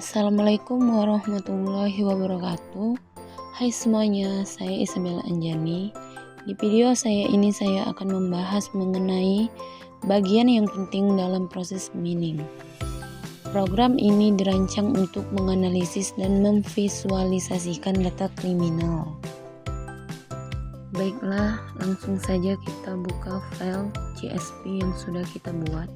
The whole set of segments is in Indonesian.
Assalamualaikum warahmatullahi wabarakatuh. Hai semuanya, saya Isabella Anjani. Di video saya ini saya akan membahas mengenai bagian yang penting dalam proses mining. Program ini dirancang untuk menganalisis dan memvisualisasikan data kriminal. Baiklah, langsung saja kita buka file CSV yang sudah kita buat.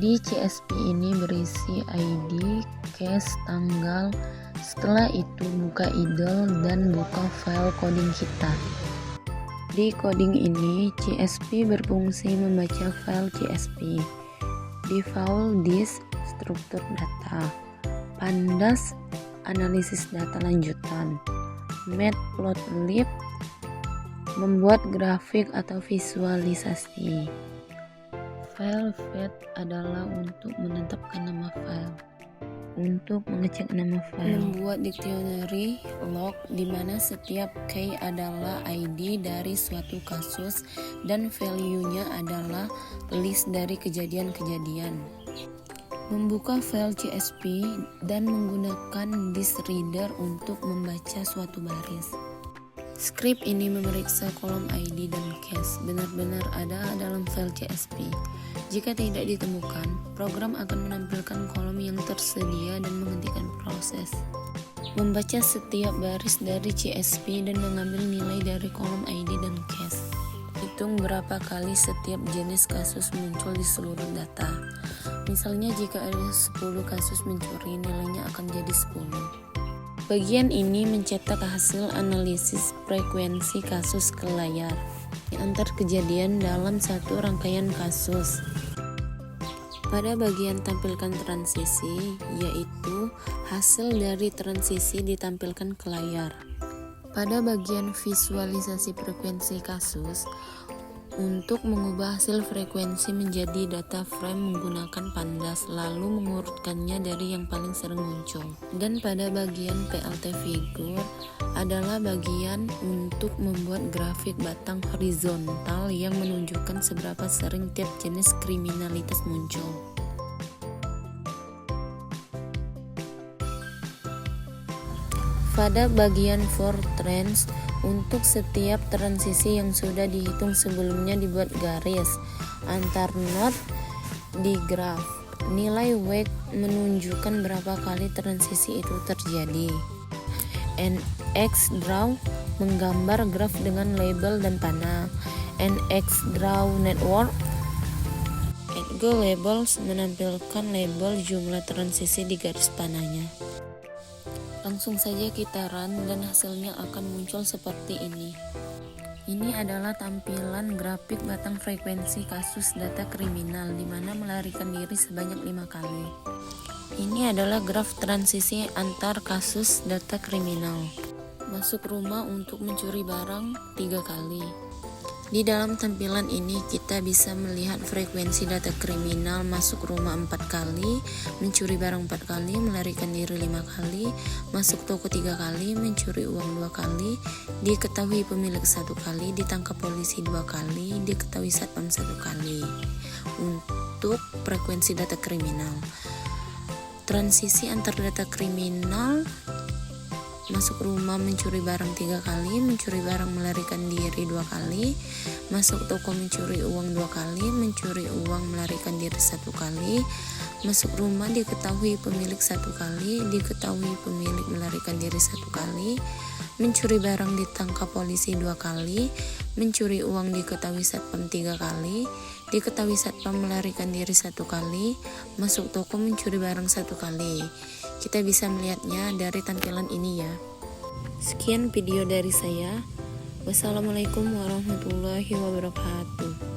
Di CSV ini berisi ID, case, tanggal. Setelah itu buka idle dan buka file coding kita. Di coding ini CSV berfungsi membaca file CSV. Default disk, struktur data. Pandas, analisis data lanjutan. Matplotlib, membuat grafik atau visualisasi. File fetch adalah untuk menetapkan nama file, untuk mengecek nama file, membuat dictionary log di mana setiap key adalah ID dari suatu kasus dan value-nya adalah list dari kejadian-kejadian. Membuka file CSV dan menggunakan disk reader untuk membaca suatu baris. Script ini memeriksa kolom ID dan case benar-benar ada dalam file CSV. Jika tidak ditemukan, program akan menampilkan kolom yang tersedia dan menghentikan proses. Membaca setiap baris dari CSV dan mengambil nilai dari kolom ID dan case. Hitung berapa kali setiap jenis kasus muncul di seluruh data. Misalnya jika ada 10 kasus mencuri, nilainya akan jadi 10. Bagian ini mencetak hasil analisis frekuensi kasus ke layar antar kejadian dalam satu rangkaian kasus. Pada bagian tampilkan transisi, yaitu hasil dari transisi ditampilkan ke layar. Pada bagian visualisasi frekuensi kasus, untuk mengubah hasil frekuensi menjadi data frame menggunakan pandas, lalu mengurutkannya dari yang paling sering muncul. Dan pada bagian PLT figure adalah bagian untuk membuat grafik batang horizontal yang menunjukkan seberapa sering tiap jenis kriminalitas muncul. Pada bagian for trends, untuk setiap transisi yang sudah dihitung sebelumnya dibuat garis antar node di graf. Nilai weight menunjukkan berapa kali transisi itu terjadi. NX draw menggambar graf dengan label dan panah. NX draw network NG labels menampilkan label jumlah transisi di garis panahnya. Langsung saja kita run dan hasilnya akan muncul seperti ini. Ini adalah tampilan grafik batang frekuensi kasus data kriminal di mana melarikan diri sebanyak 5 kali. Ini adalah graf transisi antar kasus data kriminal. Masuk rumah untuk mencuri barang 3 kali. Di dalam tampilan ini kita bisa melihat frekuensi data kriminal: masuk rumah 4 kali, mencuri barang 4 kali, melarikan diri 5 kali, masuk toko 3 kali, mencuri uang 2 kali, diketahui pemilik 1 kali, ditangkap polisi 2 kali, diketahui satpam 1 kali. Untuk frekuensi data kriminal, transisi antar data kriminal: masuk rumah mencuri barang 3 kali, mencuri barang melarikan diri 2 kali, masuk toko mencuri uang 2 kali, mencuri uang melarikan diri 1 kali, masuk rumah diketahui pemilik 1 kali, diketahui pemilik melarikan diri 1 kali, mencuri barang ditangkap polisi 2 kali, mencuri uang diketahui satpam 3 kali, diketahui satpam melarikan diri 1 kali, masuk toko mencuri barang 1 kali. Kita bisa melihatnya dari tampilan ini ya. Sekian video dari saya. Wassalamualaikum warahmatullahi wabarakatuh.